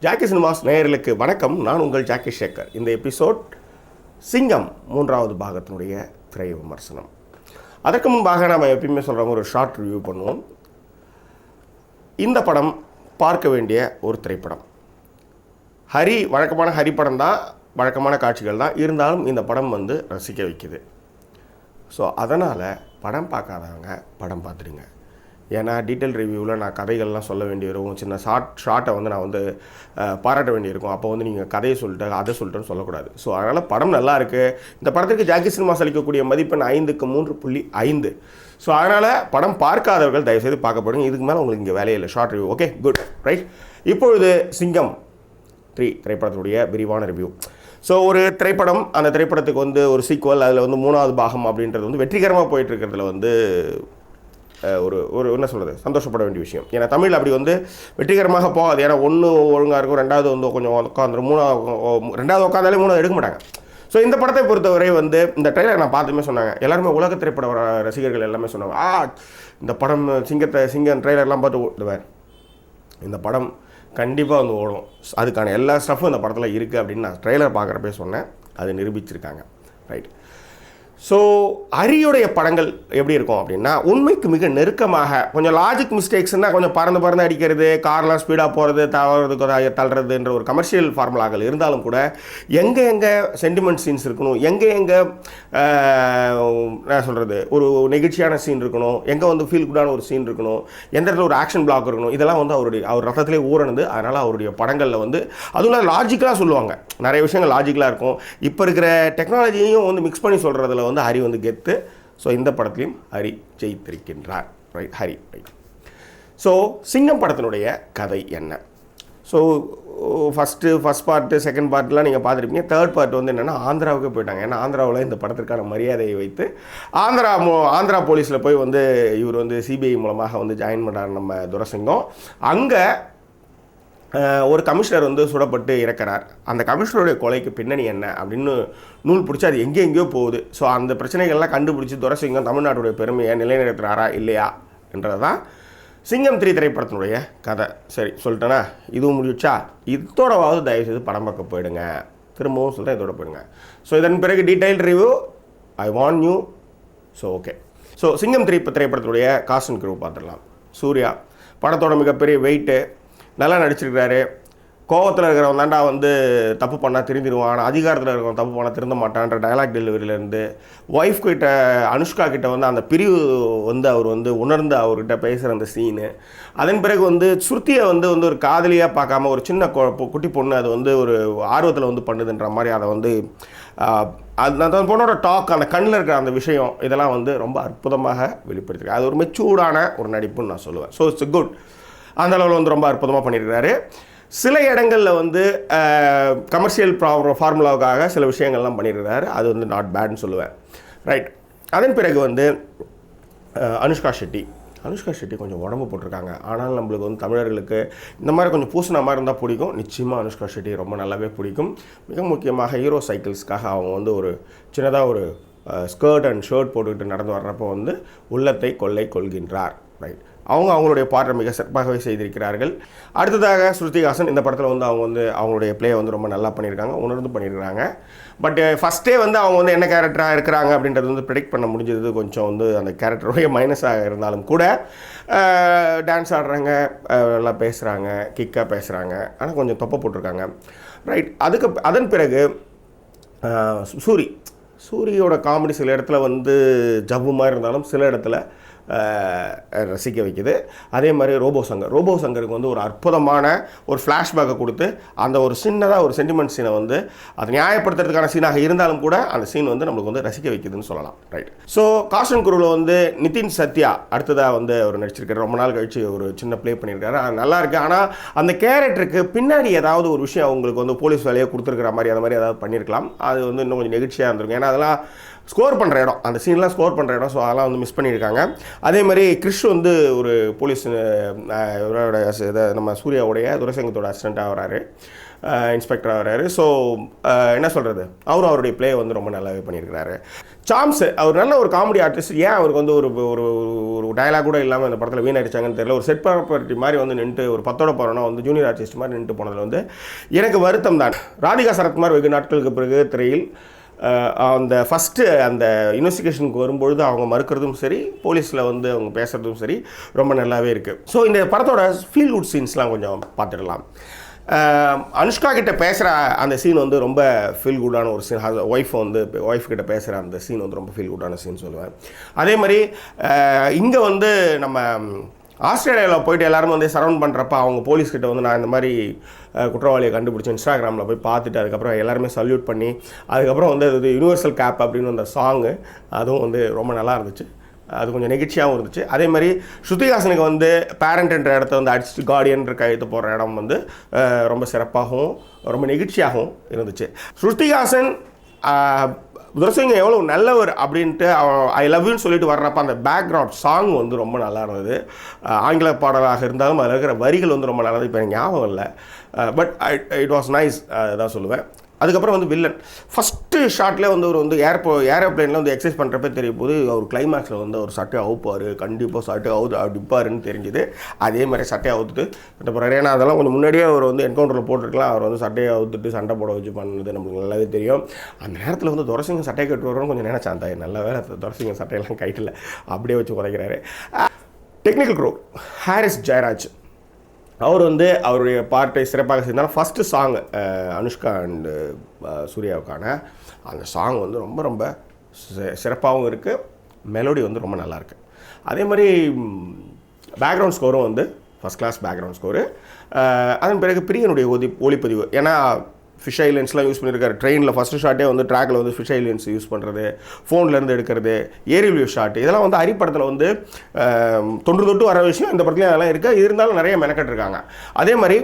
Jackie cinemas நேயர்களுக்கு வணக்கம். நான் உங்கள் ஜாக்கி சேகர். இந்த எபிசோட் சிங்கம் 3வது பாகத்தினுடைய திரை விமர்சனம். அதற்கு முன்பாக நாம் எப்பயுமே சொல்கிறவங்க ஒரு ஷார்ட் ரிவ்யூ பண்ணுவோம். இந்த படம் பார்க்க வேண்டிய ஒரு திரைப்படம். வழக்கமான ஹரி படம் தான், வழக்கமான காட்சிகள் தான் இருந்தாலும் இந்த படம் ரசிக்க வைக்குது. ஸோ அதனால் படம் பார்க்காதவங்க படம் பார்த்துடுங்க. ஏன்னா டீட்டெயில் ரிவ்யூவில் நான் கதைகள்லாம் சொல்ல வேண்டியிருக்கும், சின்ன ஷார்ட்டை நான் பாராட்ட வேண்டியிருக்கும். அப்போ நீங்கள் கதையை சொல்லிட்டு அதை சொல்லிட்டுன்னு சொல்லக்கூடாது. ஸோ அதனால் படம் நல்லா இருக்குது. இந்த படத்துக்கு ஜாக்கி சினிமாஸ் அளிக்கக்கூடிய மதிப்பெண் 5க்கு 3.5. ஸோ அதனால் படம் பார்க்காதவர்கள் தயவுசெய்து பார்க்கப்படுங்க. இதுக்கு மேலே உங்களுக்கு இங்கே வேலையே இல்லை. Short review okay, good, right. இப்பொழுது சிங்கம் 3 திரைப்படத்துடைய விரிவான ரிவ்யூ. ஸோ ஒரு திரைப்படம், அந்த திரைப்படத்துக்கு ஒரு சீக்வல், அதில் 3வது பாகம் அப்படின்றது வெற்றிகரமாக போயிட்டுருக்கிறதுல ஒரு என்ன சொல்கிறது, சந்தோஷப்பட வேண்டிய விஷயம். ஏன்னா தமிழ் அப்படி வெற்றிகரமாக போகாது. ஏன்னா 1 ஒழுங்காக இருக்கும், 2வது கொஞ்சம் உட்காந்துரும், 2வது உட்காந்தாலே 3வது எடுக்க மாட்டாங்க. ஸோ இந்த படத்தை பொறுத்தவரை இந்த ட்ரெய்லர் நான் பார்த்துமே சொன்னாங்க, எல்லாருமே உலக திரைப்பட ரசிகர்கள் எல்லாமே சொன்னாங்க, இந்த படம் சிங்கம் ட்ரெய்லர்லாம் பார்த்து இந்த படம் கண்டிப்பாக ஓடும், அதுக்கான எல்லா ஸ்டஃப்பும் இந்த படத்தில் இருக்குது அப்படின்னு நான் ட்ரெய்லர் பார்க்குறப்பே சொன்னேன். அது நிரூபிச்சிருக்காங்க, ரைட். ஸோ ஹரியுடைய படங்கள் எப்படி இருக்கும் அப்படின்னா, உண்மைக்கு மிக நெருக்கமாக, கொஞ்சம் லாஜிக் மிஸ்டேக்ஸ்னால் கொஞ்சம் பறந்து அடிக்கிறது, கார்லாம் ஸ்பீடாக போகிறது, தள்ளுறதுன்ற ஒரு கமர்ஷியல் ஃபார்முலாக்கள் இருந்தாலும் கூட எங்கே சென்டிமெண்ட் சீன்ஸ் இருக்கணும், எங்கே என்ன சொல்கிறது, ஒரு நெகிழ்ச்சியான சீன் இருக்கணும், எங்கே ஃபீல் குட்டான ஒரு சீன் இருக்கணும், எந்த இடத்துல ஒரு ஆக்ஷன் பிளாக் இருக்கணும், இதெல்லாம் அவர் ரத்தத்திலே ஊறணுது. அதனால் அவருடைய படங்களில் அதுவும் லாஜிக்கலாக சொல்லுவாங்க, நிறைய விஷயங்கள் லாஜிக்கலாக இருக்கும். இப்போ இருக்கிற டெக்னாலஜியையும் மிக்ஸ் பண்ணி சொல்கிறதுல ஹரி கெத்து. ஸோ இந்த படத்துலையும் ஹரி ஜெயித்திருக்கின்றார், right, Hari, right. So Singam படத்தினுடைய கதை என்ன? ஸோ ஃபஸ்ட் பார்ட்டு, செகண்ட் பார்ட்லாம் நீங்கள் பார்த்துருப்பீங்க. தேர்ட் பார்ட் என்னென்னா ஆந்திராவுக்கு போயிட்டாங்க. ஏன்னா ஆந்திராவில் இந்த படத்திற்கான மரியாதையை வைத்து ஆந்திரா போலீஸில் போய் இவர் சிபிஐ மூலமாக ஜாயின் பண்ணுறார் நம்ம துரைசிங்கம். அங்கே ஒரு கமிஷனர் சுடப்பட்டு இறக்கிறார். அந்த கமிஷனருடைய கொலைக்கு பின்னணி என்ன அப்படின்னு நூல் பிடிச்சி அது எங்கேயோ போகுது. ஸோ அந்த பிரச்சனைகள்லாம் கண்டுபிடிச்சி துரைசிங்கம் தமிழ்நாட்டுடைய பெருமையை நிலைநிறுத்துறாரா இல்லையா என்றது தான் சிங்கம் 3 திரைப்படத்தினுடைய கதை. சரி சொல்லிட்டேன்னா, இதுவும் முடிச்சா இதோடவாவது தயவுசெய்து படம் பார்க்க போயிடுங்க. திரும்பவும் சொல்கிறேன், இதோட போயிடுங்க. ஸோ இதன் பிறகு detail review I want you. So okay, so சிங்கம் 3 திரைப்படத்தினுடைய காஸ்ட் அண்ட் க்ரூ பார்த்துடலாம். சூர்யா படத்தோட மிகப்பெரிய வெயிட்டு, நல்லா நடிச்சிருக்கிறாரு. கோவத்தில் இருக்கிறவன் தாண்டா தப்பு பண்ணால் திருந்திடுவான், ஆனால் அதிகாரத்தில் இருக்கிறவன் தப்பு பண்ணால் திருந்த மாட்டான்ற டயலாக் டெலிவரியிலேருந்து ஒய்ஃப் கிட்ட, அனுஷ்கா கிட்ட அந்த பிரிவு அவர் உணர்ந்து அவர்கிட்ட பேசுகிற அந்த சீனு. அதன் பிறகு ஸ்ருதியை ஒரு காதலியாக பார்க்காம ஒரு சின்ன குட்டி பொண்ணு அது ஒரு ஆர்வத்தில் பண்ணுதுன்ற மாதிரி அதை அந்த பொண்ணோட டாக், அந்த கண்ணில் இருக்கிற அந்த விஷயம், இதெல்லாம் ரொம்ப அற்புதமாக வெளிப்படுத்திருக்கு. அது ஒரு மெச்சூர்டான ஒரு நடிப்புன்னு நான் சொல்லுவேன். So it's good. அந்த அளவில் ரொம்ப அற்புதமாக பண்ணியிருக்கிறாரு. சில இடங்களில் கமர்ஷியல் ஃபார்முலாவுக்காக சில விஷயங்கள்லாம் பண்ணியிருக்கிறாரு. அது நாட் பேட்னு சொல்லுவேன், ரைட். அதன் பிறகு அனுஷ்கா ஷெட்டி கொஞ்சம் உடம்பு போட்டிருக்காங்க. ஆனால் நம்மளுக்கு தமிழர்களுக்கு இந்த மாதிரி கொஞ்சம் பூசின மாதிரி இருந்தால் பிடிக்கும். நிச்சயமாக அனுஷ்கா ஷெட்டி ரொம்ப நல்லாவே பிடிக்கும். மிக முக்கியமாக ஹீரோ சைக்கிள்ஸ்க்காக அவங்க ஒரு சின்னதாக ஒரு ஸ்கர்ட் அண்ட் ஷர்ட் போட்டுக்கிட்டு நடந்து வர்றப்போ உள்ளத்தை கொள்கின்றார், ரைட். அவங்களுடைய பாட்டை மிக சிறப்பாகவே செய்திருக்கிறார்கள். அடுத்ததாக ஸ்ருதிஹாசன் இந்த படத்தில் அவங்களுடைய ப்ளே ரொம்ப நல்லா பண்ணியிருக்காங்க, உணர்ந்து பண்ணியிருக்காங்க. பட் ஃபஸ்ட்டே அவங்க என்ன கேரக்டராக இருக்கிறாங்க அப்படின்றது ப்ரெடிக்ட் பண்ண முடிஞ்சது. கொஞ்சம் அந்த கேரக்டருடைய மைனஸாக இருந்தாலும் கூட டான்ஸ் ஆடுறாங்க, நல்லா பேசுகிறாங்க, கிக்காக பேசுகிறாங்க, ஆனால் கொஞ்சம் தொப்பை போட்டிருக்காங்க, ரைட். அதன் பிறகு சூரியோட காமெடி சில இடத்துல ஜவ்வு மாதிரி இருந்தாலும் சில இடத்துல ரசிக்க வைக்குது. அதே மாதிரி ரோபோ சங்கருக்கு ஒரு அற்புதமான ஒரு ஃப்ளாஷ்பேக்கை கொடுத்து அந்த ஒரு சின்னதாக ஒரு சென்டிமெண்ட் சீனை அதை நியாயப்படுத்துறதுக்கான சீனாக இருந்தாலும் கூட அந்த சீன் நம்மளுக்கு ரசிக்க வைக்குதுன்னு சொல்லலாம், ரைட். ஸோ காஸ்ட் அண்ட் க்ரூவில் நிதின் சத்யா அடுத்ததாக அவர் நடிச்சிருக்காரு. ரொம்ப நாள் கழிச்சு ஒரு சின்ன ப்ளே பண்ணியிருக்காரு, அது நல்லா இருக்குது. ஆனால் அந்த கேரக்டருக்கு பின்னாடி ஏதாவது ஒரு விஷயம் அவங்களுக்கு போலீஸ் வேலையை கொடுத்துருக்கிற மாதிரி அந்த மாதிரி ஏதாவது பண்ணியிருக்கலாம். அது இன்னும் கொஞ்சம் நெகிழ்ச்சியாக இருந்திருக்கும். ஏன்னா அதெல்லாம் ஸ்கோர் பண்ணுற இடம், அந்த சீன்லாம் ஸ்கோர் பண்ணுற இடம். ஸோ அதெல்லாம் வந்து மிஸ் பண்ணியிருக்காங்க. அதே மாதிரி கிறிஷ் வந்து ஒரு போலீஸ் இவரோட நம்ம சூர்யாவுடைய துரைசங்கத்தோட அசிஸ்டண்ட்டாக வராரு, இன்ஸ்பெக்டராக வராரு. ஸோ என்ன சொல்கிறது, அவரும் அவருடைய ப்ளே வந்து ரொம்ப நல்லாவே பண்ணியிருக்கிறாரு. சாம்ஸ் அவர் நல்ல ஒரு காமெடி ஆர்டிஸ்ட். ஏன் அவருக்கு வந்து ஒரு ஒரு ஒரு டயலாக் கூட இல்லாமல் இந்த படத்தில் வீணடிச்சாங்கன்னு தெரியல. ஒரு செட் ப்ராப்பர்ட்டி மாதிரி வந்து நின்று ஒரு 10ஓட போகிறோன்னா வந்து ஜூனியர் ஆர்டிஸ்ட் மாதிரி நின்று போனதில் வந்து எனக்கு வருத்தம் தான். ராதிகா சரத்குமார் வெகு நாட்களுக்கு பிறகு திரையில் அந்த ஃபஸ்ட்டு அந்த இன்வெஸ்டிகேஷனுக்கு வரும்பொழுது அவங்க மறுக்கிறதும் சரி, போலீஸில் வந்து அவங்க பேசுகிறதும் சரி ரொம்ப நல்லாவே இருக்குது. ஸோ இந்த படத்தோட ஃபீல் குட் சீன்ஸ்லாம் கொஞ்சம் பார்த்துடலாம். அனுஷ்கா கிட்ட பேசுகிற அந்த சீன் வந்து ரொம்ப ஃபீல் குட்டான ஒரு சீன். ஒய்ஃப் கிட்ட பேசுகிற அந்த சீன் வந்து ரொம்ப ஃபீல் குட்டான சீன் சொல்லுவேன். அதே மாதிரி இங்கே வந்து நம்ம ஆஸ்திரேலியாவில் போயிட்டு எல்லாரும் வந்து சரவுண்ட் பண்ணுறப்ப அவங்க போலீஸ்கிட்ட வந்து நான் இந்த மாதிரி குற்றவாளியை கண்டுபிடிச்சி இன்ஸ்டாகிராமில் போய் பார்த்துட்டு அதுக்கப்புறம் எல்லாருமே சல்யூட் பண்ணி அதுக்கப்புறம் வந்து அது யூனிவர்சல் கேப் அப்படின்னு அந்த சாங்கு அதுவும் வந்து ரொம்ப நல்லா இருந்துச்சு. அது கொஞ்சம் நெகிழ்ச்சியாகவும் இருந்துச்சு. அதே மாதிரி ஸ்ருதிஹாசனுக்கு வந்து பேரண்ட்ன்ற இடத்த வந்து அடிச்சுட்டு கார்டியன்ற கையெழுத்து போடுற இடம் வந்து ரொம்ப சிறப்பாகவும் ரொம்ப நெகிழ்ச்சியாகவும் இருந்துச்சு. ஸ்ருதிஹாசன் துரைசிங்கம் எவ்வளோ நல்லவர் அப்படின்ட்டு ஐ லவ்யூன்னு சொல்லிட்டு வர்றப்ப அந்த பேக்ரவுண்ட் சாங் வந்து ரொம்ப நல்லா இருந்தது. ஆங்கில பாடலாக இருந்தாலும் அதில் இருக்கிற வரிகள் வந்து ரொம்ப நல்லது. இப்போ எனக்கு ஞாபகம் இல்லை, பட் இட் வாஸ் நைஸ் தான் சொல்லுவேன். அதுக்கப்புறம் வந்து வில்லன் ஃபஸ்ட்டு ஷார்ட்லேயே வந்து ஒரு வந்து ஏரோப்ளைனில் வந்து எக்ஸசைஸ் பண்ணுறப்ப தெரிய போது அவர் கிளைமேக்ஸில் வந்து அவர் சட்டையை அவுப்பார், கண்டிப்பாக சட்டையை அடிப்பாருன்னு தெரிஞ்சுது. அதே மாதிரி சட்டையை அவுத்துட்டு அப்புறம் ஏன்னா அதெல்லாம் கொஞ்சம் முன்னாடியே அவர் வந்து என்கவுண்டரில் போட்டிருக்கலாம். அவர் வந்து சட்டையை அவுத்துட்டு சண்டை போட வச்சு பண்ணது நம்மளுக்கு நல்லாவே தெரியும். அந்த நேரத்தில் வந்து துரைசிங்கம் சட்டையை கட்டு வருவோம்னு கொஞ்சம் நினச்சான். அந்த நல்ல வேலை துரைசிங்கம் சட்டையெல்லாம் கைட்டில் அப்படியே வச்சு உதைக்கிறாரு. டெக்னிக்கல் க்ரூ ஹாரிஸ் ஜெயராஜ் அவர் வந்து அவருடைய பாட்டை சிறப்பாக செய்தாலும் ஃபஸ்ட்டு சாங் அனுஷ்கா அண்டு சூர்யாவுக்கான அந்த சாங் வந்து ரொம்ப ரொம்ப சிறப்பாகவும் இருக்குது. மெலோடி வந்து ரொம்ப நல்லாயிருக்கு. அதே மாதிரி பேக்ரவுண்ட் ஸ்கோரும் வந்து ஃபஸ்ட் கிளாஸ் பேக்ரவுண்ட் ஸ்கோரு. அதன் பிறகு பிரியனுடைய ஒளிப்பதிவு, ஏன்னா ஃபிஷ் ஐலண்ட்ஸ்லாம் யூஸ் பண்ணியிருக்காரு. ட்ரெயினில் ஃபஸ்ட்டு ஷாட்டே வந்து ட்ராக்கில் வந்து ஃபிஷ் ஐலண்ட்ஸ் யூஸ் பண்ணுறது, ஃபோன்லேருந்து எடுக்கிறது, ஏரியல் வியூ ஷாட், இதெல்லாம் வந்து அரிப்படத்தில் வந்து தொன்று வர விஷயம். இந்த படத்துலையும் அதெல்லாம் இருக்குது. இருந்தாலும் நிறைய மெனக்கட்டுருக்காங்க. அதே மாதிரி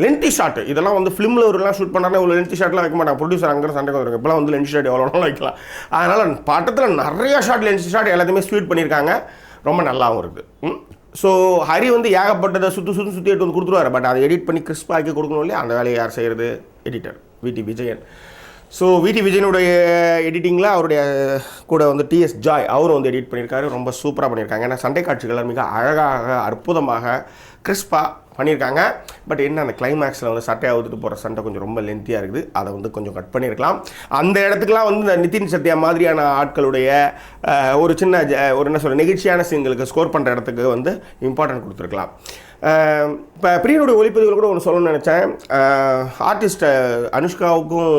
லென்த்தி ஷாட், இதெல்லாம் வந்து ஃபிலிமில் ஒருலாம் ஷூட் பண்ணாலும் இவ்வளோ லென்த்தி ஷாட்லாம் வைக்க மாட்டாங்க. ப்ரொடியூசர் அங்கே சண்டைக்கு வந்துருக்கு. இப்போலாம் வந்து லென்த்தி ஷாட் எவ்வளோ வைக்கலாம். அதனால் படத்தில் நிறையா லென்த்தி ஷாட் எல்லாத்தையுமே ஸ்வீட் பண்ணியிருக்காங்க. ரொம்ப நல்லாவும் இருக்குது. ஸோ ஹரி வந்து ஏகப்பட்டதை சுற்றி எடுத்து வந்து கொடுத்துருவாரு. பட் அதை எடிட் பண்ணி கிறிஸ்பாக்கி கொடுக்கணும் இல்லையா, அந்த வேலையை யார் செய்கிறது? எடிட்டர் விடி விஜயன். ஸோ விடி விஜயனுடைய எடிட்டிங்கில் அவருடைய கூட வந்து டிஎஸ் ஜாய் அவரும் வந்து எடிட் பண்ணியிருக்காரு. ரொம்ப சூப்பராக பண்ணியிருக்காங்க. ஏன்னா சண்டை காட்சிகள் மிக அழகாக அற்புதமாக கிறிஸ்பாக பண்ணியிருக்காங்க. பட் என்ன அந்த கிளைமேக்ஸில் வந்து சட்டையை அவுத்துட்டு போகிற சண்டை கொஞ்சம் ரொம்ப லென்த்தியாக இருக்குது. அதை வந்து கொஞ்சம் கட் பண்ணியிருக்கலாம். அந்த இடத்துக்குலாம் வந்து இந்த நிதின் சத்யா மாதிரியான ஆட்களுடைய ஒரு சின்ன ஒரு என்ன சொல்கிற நெகிழ்ச்சியான சீன்களுக்கு ஸ்கோர் பண்ணுற இடத்துக்கு வந்து இம்பார்ட்டன்ட் கொடுத்துருக்கலாம். இப்போ பிரியனுடைய ஒளிப்பதிவில் கூட ஒன்று சொல்லணும்னு நினச்சேன். ஆர்டிஸ்ட் அனுஷ்காவுக்கும்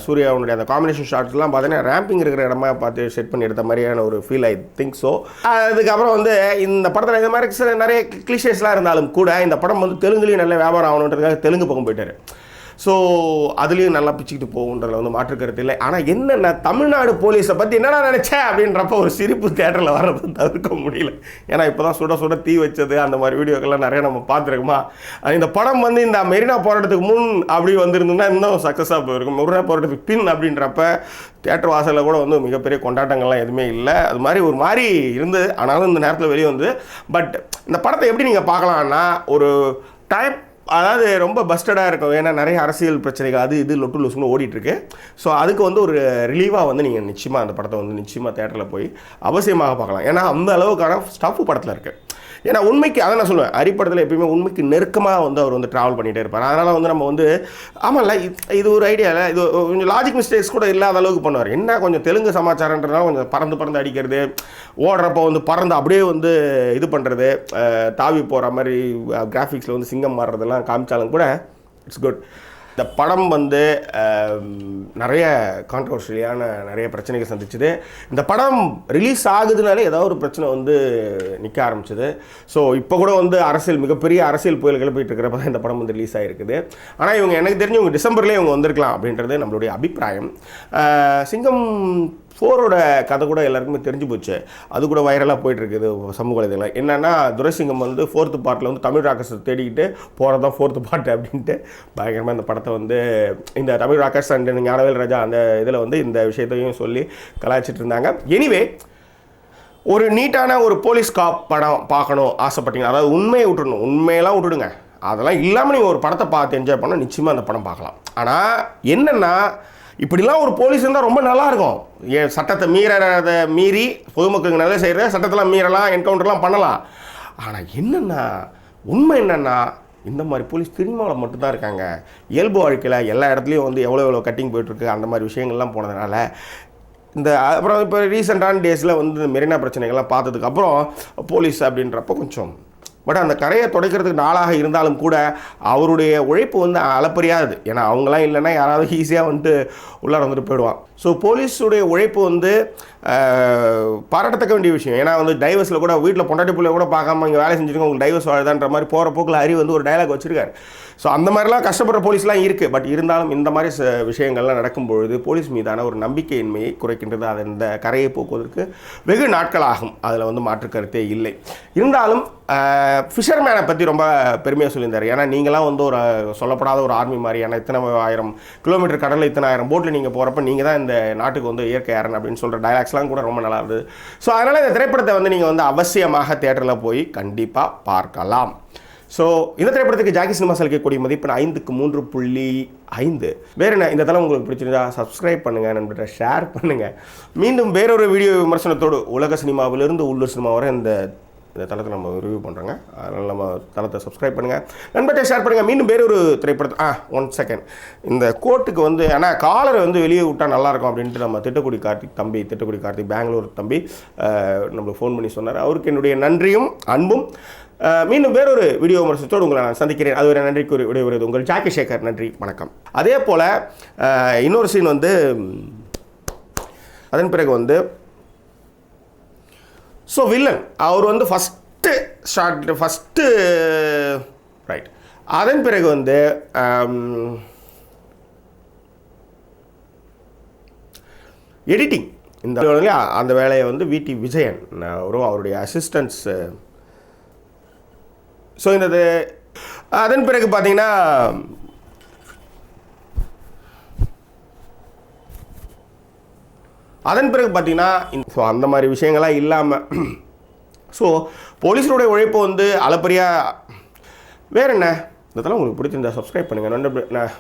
சூர்யாவுடைய அந்த காம்பினேஷன் ஷாட்ஸ்லாம் பார்த்தீங்கன்னா ரேம்பிங் இருக்கிற இடமா பார்த்து செட் பண்ணி எடுத்த மாதிரியான ஒரு ஃபீல், ஐ திங்க் ஸோ. அதுக்கப்புறம் வந்து இந்த படத்தில் இந்த மாதிரி சில நிறைய கிளிஷேஸ்லாம் இருந்தாலும் கூட இந்த படம் வந்து தெலுங்குலேயும் நல்ல வியாபாரம் ஆகணுன்றதுக்காக தெலுங்கு பக்கம் போயிட்டார். ஸோ அதுலேயும் நல்லா பிச்சுக்கிட்டு போகுன்றதில் வந்து மாற்று கருத்து இல்லை. ஆனால் என்னென்ன தமிழ்நாடு போலீஸை பற்றி என்னடா நினச்சேன் அப்படின்றப்ப ஒரு சிரிப்பு தேட்டரில் வர்றது தவிர்க்க முடியல. ஏன்னா இப்போ தான் சுட தீ வச்சது அந்த மாதிரி வீடியோக்கெல்லாம் நிறைய நம்ம பார்த்துருக்கோமா. இந்த படம் வந்து இந்த மெரினா போராட்டத்துக்கு முன் அப்படி வந்திருந்ததுன்னா இன்னும் சக்ஸஸாக போயிருக்கும். மெரினா போராட்டத்துக்கு பின் அப்படின்றப்ப தியேட்டர் வாசலில் கூட வந்து மிகப்பெரிய கொண்டாட்டங்கள்லாம் எதுவுமே இல்லை. அது மாதிரி ஒரு மாதிரி இருந்தது. ஆனாலும் இந்த நேரத்தில் வெளியே வந்து பட் இந்த படத்தை எப்படி நீங்கள் பார்க்கலான்னா ஒரு டைம், அதாவது ரொம்ப பஸ்டடாக இருக்கும். ஏன்னா நிறைய அரசியல் பிரச்சனைகள் அது இது லொட்டு லொசுன்னு ஓடிட்டுருக்கு. ஸோ அதுக்கு வந்து ஒரு ரிலீவாக வந்து நீங்கள் நிச்சயமாக அந்த படத்தை வந்து நிச்சயமாக தேட்டரில் போய் அவசியமாக பார்க்கலாம். ஏன்னா அந்த அளவுக்கான ஸ்டஃப் படத்தில் இருக்குது. ஏன்னா உண்மைக்கு அதை நான் சொல்லுவேன், அரிப்படத்தில் எப்பயுமே உண்மைக்கு நெருக்கமாக வந்து அவர் வந்து ட்ராவல் பண்ணிகிட்டே இருப்பார். அதனால் வந்து நம்ம வந்து ஆமாம்ல இது ஒரு ஐடியாவில் இது கொஞ்சம் லாஜிக் மிஸ்டேக்ஸ் கூட இல்லாத அளவுக்கு பண்ணுவார். என்ன கொஞ்சம் தெலுங்கு சமாச்சாரன்றதுனால கொஞ்சம் பறந்து அடிக்கிறது, ஓடுறப்போ வந்து பறந்து அப்படியே வந்து இது பண்ணுறது, தாவி போகிற மாதிரி கிராஃபிக்ஸில் வந்து சிங்கம் மாறுறதெல்லாம் காமிச்சாலும் கூட இட்ஸ் குட். இந்த படம் வந்து நிறைய கான்ட்ரவர்ஷியலான நிறைய பிரச்சனைகள் சந்திச்சுது. இந்த படம் ரிலீஸ் ஆகுதுனாலே ஏதாவது ஒரு பிரச்சனை வந்து நிற்க ஆரம்பிச்சுது. ஸோ இப்போ கூட வந்து மிகப்பெரிய அரசியல் புயல் கிளப்பிட்டு இருக்கிறப்ப தான் இந்த படம் வந்து ரிலீஸ் ஆகிருக்குது. ஆனால் எனக்கு தெரிஞ்சு டிசம்பர்லேயே இவங்க வந்திருக்கலாம் அப்படின்றது நம்மளுடைய அபிப்பிராயம். சிங்கம் 4ஓட கதை கூட எல்லாருக்குமே தெரிஞ்சு போச்சு. அது கூட வைரலாக போயிட்டுருக்குது சமூக வலைதளங்கள். என்னென்னா துரைசிங்கம் வந்து 4th பார்ட்டில் வந்து தமிழ் ராக்கர்ஸை தேடிக்கிட்டு போகிறது தான் 4th பார்ட் அப்படின்ட்டு பயங்கரமாக இந்த படத்தை வந்து இந்த தமிழ் ராக்கர்ஸ் அண்ட் ஞானவேல் ராஜா அந்த இதில் வந்து இந்த விஷயத்தையும் சொல்லி கலாய்ச்சிட்டு இருந்தாங்க. எனிவே ஒரு நீட்டான ஒரு போலீஸ் காப் படம் பார்க்கணும் ஆசைப்பட்டீங்க, அதாவது உண்மையை விட்டுடணும், உண்மையெல்லாம் விட்டுடுங்க, அதெல்லாம் இல்லாமல் நீங்கள் ஒரு படத்தை பார்த்து என்ஜாய் பண்ணால் நிச்சயமாக அந்த படம் பார்க்கலாம். ஆனால் என்னென்னா இப்படிலாம் ஒரு போலீஸ் இருந்தால் ரொம்ப நல்லாயிருக்கும். சட்டத்தை மீறி பொதுமக்களுக்கு நல்ல செய்கிற சட்டத்தெல்லாம் மீறலாம், என்கவுண்டர்லாம் பண்ணலாம். ஆனால் என்னென்னா உண்மை என்னென்னா இந்த மாதிரி போலீஸ் சினிமாவில் மட்டும்தான் இருக்காங்க. இயல்பு வாழ்க்கையில் எல்லா இடத்துலையும் வந்து எவ்வளோ கட்டிங் போய்ட்டுருக்கு அந்த மாதிரி விஷயங்கள்லாம் போனதுனால இந்த அப்புறம் இப்போ ரீசெண்டான டேஸில் வந்து இந்த மெரினா பிரச்சனைகள்லாம் பார்த்ததுக்கப்புறம் போலீஸ் அப்படின்றப்போ கொஞ்சம் பட் அந்த கரையை துடைக்கிறதுக்கு நாளாக இருந்தாலும் கூட அவருடைய உழைப்பு வந்து அளப்பரியாது. ஏன்னா அவங்களாம் இல்லைன்னா யாராவது ஈஸியாக வந்துட்டு உள்ளார வந்துட்டு போயிடுவான். ஸோ போலீஸுடைய உழைப்பு வந்து பாராட்டத்தக்க வேண்டிய விஷயம். ஏன்னா வந்து டைவர்ஸில் கூட வீட்டில் பொண்டாட்டி பிள்ளை கூட பார்க்காம இங்கே வேலை செஞ்சுருக்கோம், உங்களுக்கு டைவர்ஸ் வாழ்தான்ற மாதிரி போகிற போக்கில் அறிவு வந்து ஒரு டைலாக் வச்சுருக்காரு. ஸோ அந்த மாதிரிலாம் கஷ்டப்படுற போலீஸ்லாம் இருக்குது. பட் இருந்தாலும் இந்த மாதிரி விஷயங்கள்லாம் நடக்கும்பொழுது போலீஸ் மீதான ஒரு நம்பிக்கையின்மையை குறைக்கின்றது. அது இந்த கரையை போக்குவதற்கு வெகு நாட்கள் ஆகும், அதில் வந்து மாற்று கருத்தே இல்லை. இருந்தாலும் ஃபிஷர்மேனை பற்றி ரொம்ப பெருமையாக சொல்லியிருந்தார். ஏன்னா நீங்களாம் வந்து ஒரு சொல்லப்படாத ஒரு ஆர்மி மாதிரி, ஏன்னா இத்தனை 1000 கிலோமீட்டர் கடலில் இத்தனை 1000 போட்டில் நீங்கள் போகிறப்ப நீங்கள் தான் இந்த நாட்டுக்கு வந்து இயற்கை யாரன் அப்படின்னு சொல்கிற டைலாக்ஸ்லாம் கூட ரொம்ப நல்லா இருந்தது. ஸோ அதனால் இந்த திரைப்படத்தை வந்து நீங்கள் வந்து அவசியமாக தியேட்டரில் போய் கண்டிப்பாக பார்க்கலாம். ஸோ இந்த திரைப்படத்துக்கு ஜாக்கி சினிமாஸ் அளிக்கக்கூடிய மதிப்பெண் 5க்கு 3.5. வேறு என்ன, இந்த தளம் உங்களுக்கு பிடிச்சிருந்தா சப்ஸ்கிரைப் பண்ணுங்கள், நண்பர்கிட்ட ஷேர் பண்ணுங்கள். மீண்டும் வேறொரு வீடியோ விமர்சனத்தோடு உலக சினிமாவிலிருந்து உள்ளூர் சினிமா வரை இந்த தளத்தை நம்ம ரிவ்யூ பண்ணுறோங்க. அதனால் நம்ம தளத்தை சப்ஸ்கிரைப் பண்ணுங்கள், நண்பர்கிட்ட ஷேர் பண்ணுங்கள். மீண்டும் வேறொரு திரைப்படத்தை 1 செகண்ட் இந்த கோட்டுக்கு வந்து ஆனால் காலரை வந்து வெளியே விட்டால் நல்லாயிருக்கும் அப்படின்ட்டு நம்ம திட்டக்குடி கார்த்திக் பெங்களூர் தம்பி நம்மளுக்கு ஃபோன் பண்ணி சொன்னார். அவருக்கு என்னுடைய நன்றியும் அன்பும். மீண்டும் வேறொரு வீடியோ விமர்சனத்தோடு உங்களை நான் சந்திக்கிறேன். அது ஒரு நன்றிக்கு ஒரு விடைபெறுவது உங்கள் ஜாக்கி சேகர். நன்றி, வணக்கம். அதே போல் இன்னொரு சீன் வந்து அதன் பிறகு வந்து ஸோ வில்லன் அவர் வந்து ஃபஸ்ட்டு ரைட். அதன் பிறகு வந்து எடிட்டிங் இந்த அந்த வேலையை வந்து VT விஜயன் அவருடைய அசிஸ்டன்ட்ஸ். ஸோ இந்த அதன் பிறகு பார்த்தீங்கன்னா ஸோ அந்த மாதிரி விஷயங்கள்லாம் இல்லாமல் ஸோ போலீஸருடைய உழைப்பு வந்து அளப்பரியாக வேறு என்ன, இதெல்லாம் உங்களுக்கு பிடிச்சிருந்தா சப்ஸ்கிரைப் பண்ணுங்கள்.